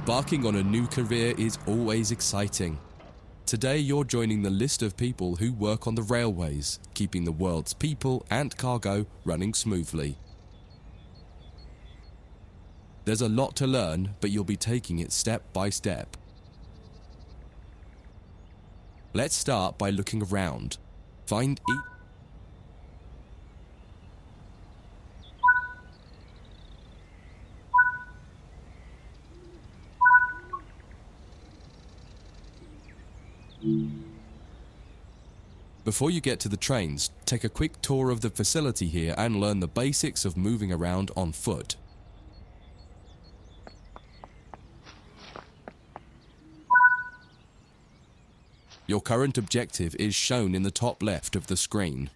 Embarking on a new career is always exciting. Today you're joining the list of people who work on the railways, keeping the world's people and cargo running smoothly. There's a lot to learn, but you'll be taking it step by step. Let's start by looking around. Find each Before you get to the trains, take a quick tour of the facility here and learn the basics of moving around on foot. Your current objective is shown in the top left of the screen.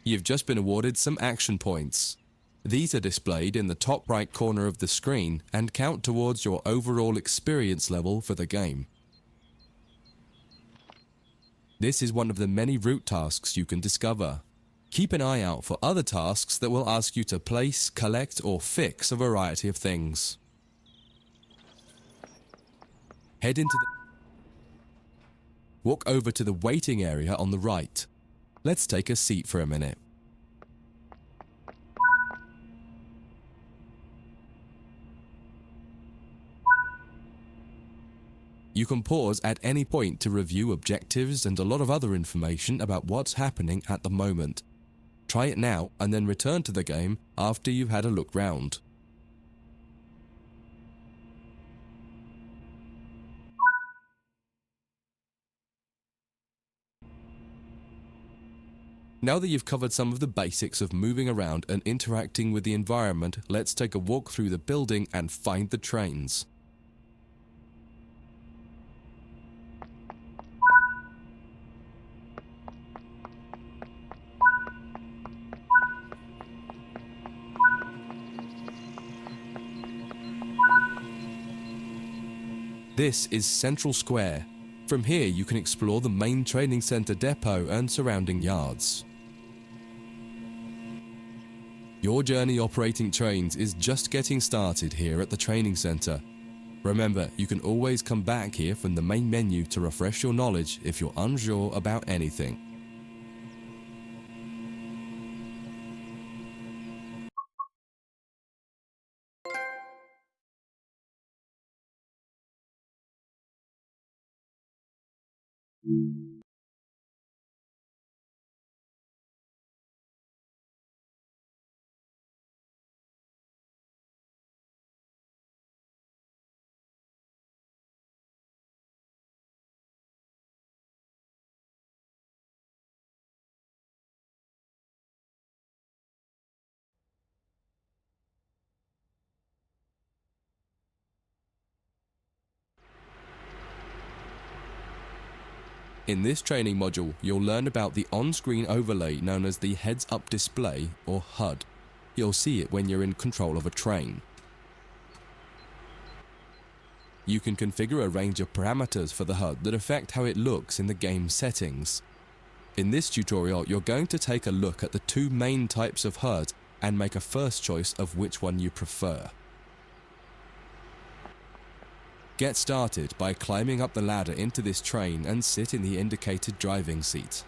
You've just been awarded some action points. These are displayed in the top right corner of the screen and count towards your overall experience level for the game. This is one of the many route tasks you can discover. Keep an eye out for other tasks that will ask you to place, collect, or fix a variety of things. Head into the... Walk over to the waiting area on the right. Let's take a seat for a minute. You can pause at any point to review objectives and a lot of other information about what's happening at the moment. Try it now and then return to the game after you've had a look round. Now that you've covered some of the basics of moving around and interacting with the environment, let's take a walk through the building and find the trains. This is Central Square. From here you can explore the main training center depot and surrounding yards. Your journey operating trains is just getting started here at the training center. Remember, you can always come back here from the main menu to refresh your knowledge if you're unsure about anything. In this training module, you'll learn about the on-screen overlay known as the heads-up display or HUD. You'll see it when you're in control of a train. You can configure a range of parameters for the HUD that affect how it looks in the game settings. In this tutorial, you're going to take a look at the two main types of HUD and make a first choice of which one you prefer. Get started by climbing up the ladder into this train and sit in the indicated driving seat.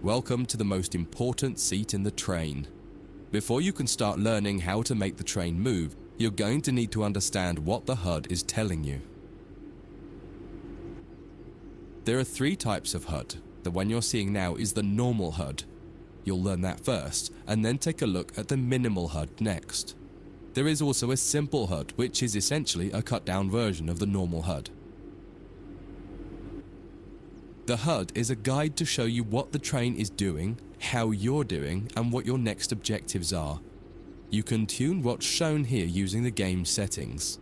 Welcome to the most important seat in the train. Before you can start learning how to make the train move, you're going to need to understand what the HUD is telling you. There are three types of HUD. The one you're seeing now is the normal HUD. You'll learn that first, and then take a look at the minimal HUD next. There is also a simple HUD, which is essentially a cut-down version of the normal HUD. The HUD is a guide to show you what the train is doing, how you're doing, and what your next objectives are. You can tune what's shown here using the game settings.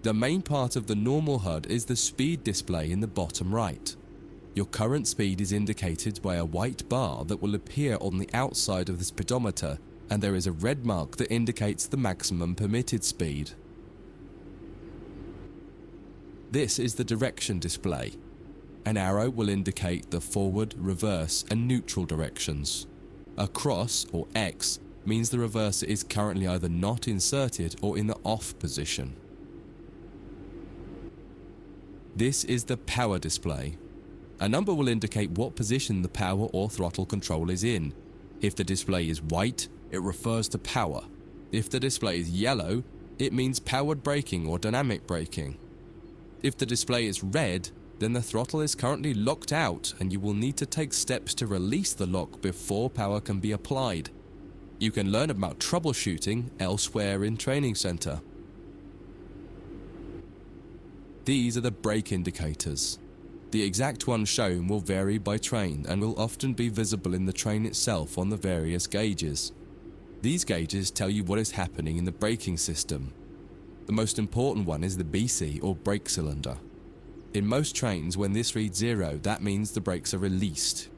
The main part of the normal HUD is the speed display in the bottom right. Your current speed is indicated by a white bar that will appear on the outside of the speedometer, and there is a red mark that indicates the maximum permitted speed. This is the direction display. An arrow will indicate the forward, reverse, and neutral directions. A cross, or X, means the reverser is currently either not inserted or in the off position. This is the power display. A number will indicate what position the power or throttle control is in. If the display is white, it refers to power. If the display is yellow, it means powered braking or dynamic braking. If the display is red, then the throttle is currently locked out and you will need to take steps to release the lock before power can be applied. You can learn about troubleshooting elsewhere in Training Center. These are the brake indicators. The exact one shown will vary by train and will often be visible in the train itself on the various gauges. These gauges tell you what is happening in the braking system. The most important one is the BC or brake cylinder. In most trains, when this reads 0, that means the brakes are released.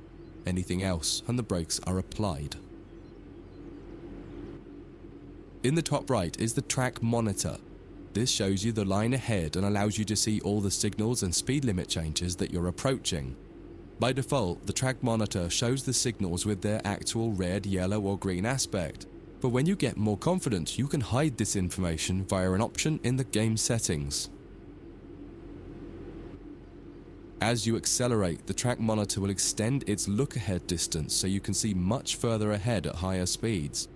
Anything else and the brakes are applied. In the top right is the track monitor. This shows you the line ahead and allows you to see all the signals and speed limit changes that you're approaching. By default, the track monitor shows the signals with their actual red, yellow or green aspect. But when you get more confident, you can hide this information via an option in the game settings. As you accelerate, the track monitor will extend its look-ahead distance so you can see much further ahead at higher speeds.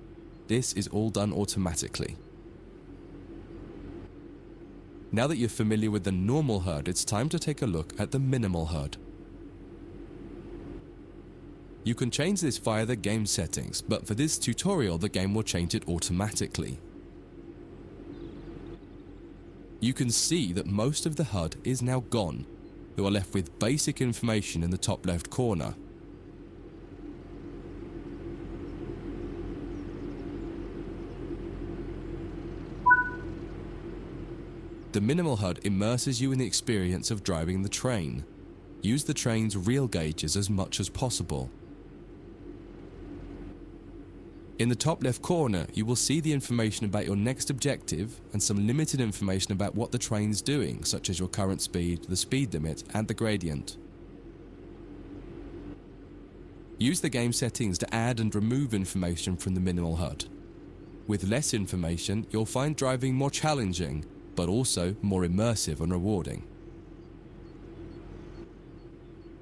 This is all done automatically. Now that you're familiar with the normal HUD, it's time to take a look at the minimal HUD. You can change this via the game settings, but for this tutorial the game will change it automatically. You can see that most of the HUD is now gone. You are left with basic information in the top left corner. The minimal HUD immerses you in the experience of driving the train. Use the train's real gauges as much as possible. In the top left corner, you will see the information about your next objective and some limited information about what the train's doing, such as your current speed, the speed limit, and the gradient. Use the game settings to add and remove information from the minimal HUD. With less information, you'll find driving more challenging, but also more immersive and rewarding.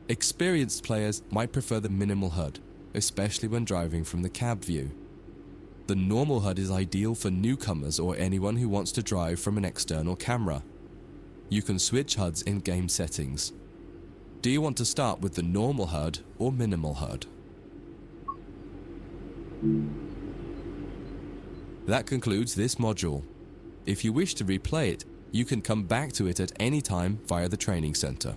Experienced players might prefer the minimal HUD, especially when driving from the cab view. The normal HUD is ideal for newcomers or anyone who wants to drive from an external camera. You can switch HUDs in game settings. Do you want to start with the normal HUD or minimal HUD? That concludes this module. If you wish to replay it, you can come back to it at any time via the training center.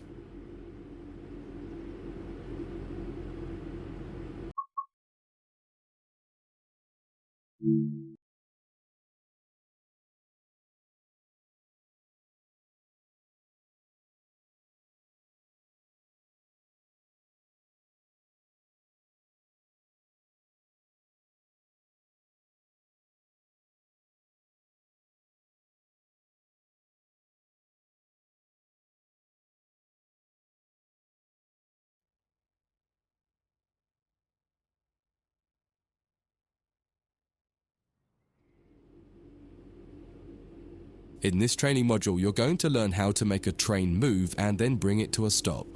In this training module, you're going to learn how to make a train move and then bring it to a stop.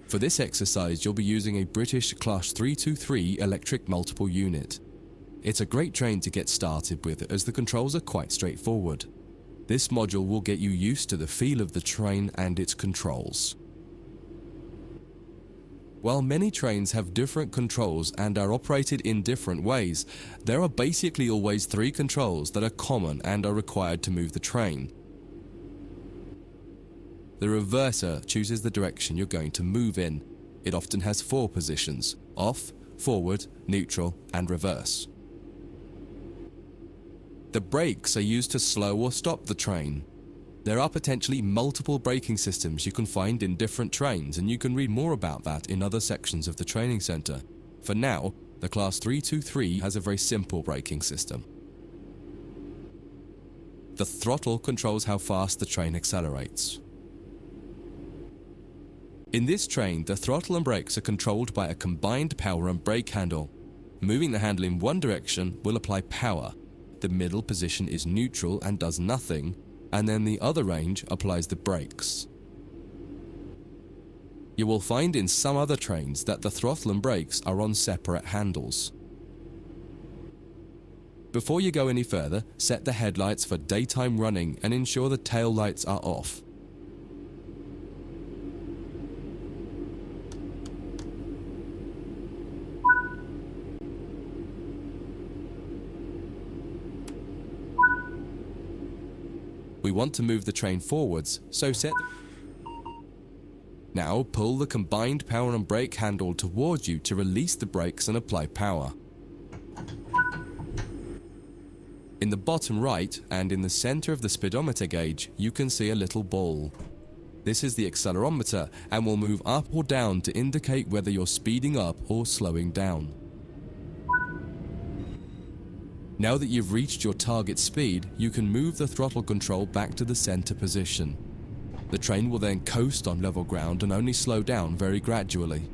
For this exercise, you'll be using a British Class 323 electric multiple unit. It's a great train to get started with as the controls are quite straightforward. This module will get you used to the feel of the train and its controls. While many trains have different controls and are operated in different ways, there are basically always three controls that are common and are required to move the train. The reverser chooses the direction you're going to move in. It often has four positions: off, forward, neutral, and reverse. The brakes are used to slow or stop the train. There are potentially multiple braking systems you can find in different trains, and you can read more about that in other sections of the training center. For now, the Class 323 has a very simple braking system. The throttle controls how fast the train accelerates. In this train, the throttle and brakes are controlled by a combined power and brake handle. Moving the handle in one direction will apply power. The middle position is neutral and does nothing, and then the other range applies the brakes. You will find in some other trains that the throttle and brakes are on separate handles. Before you go any further, set the headlights for daytime running and ensure the tail lights are off. We want to move the train forwards, so Now pull the combined power and brake handle towards you to release the brakes and apply power. In the bottom right and in the center of the speedometer gauge, you can see a little ball. This is the accelerometer and will move up or down to indicate whether you're speeding up or slowing down. Now that you've reached your target speed, you can move the throttle control back to the center position. The train will then coast on level ground and only slow down very gradually.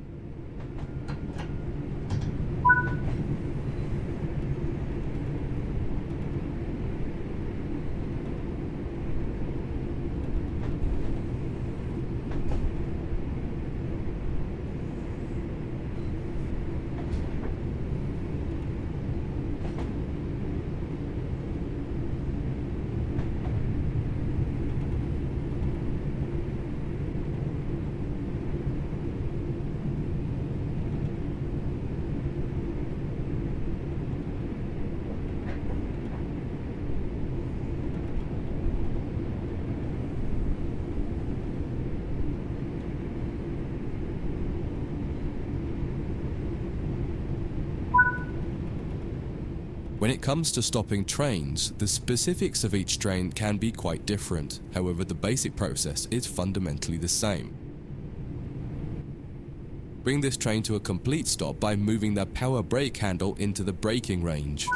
When it comes to stopping trains, the specifics of each train can be quite different. However, the basic process is fundamentally the same. Bring this train to a complete stop by moving the power brake handle into the braking range.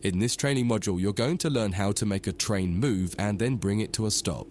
In this training module, you're going to learn how to make a train move and then bring it to a stop.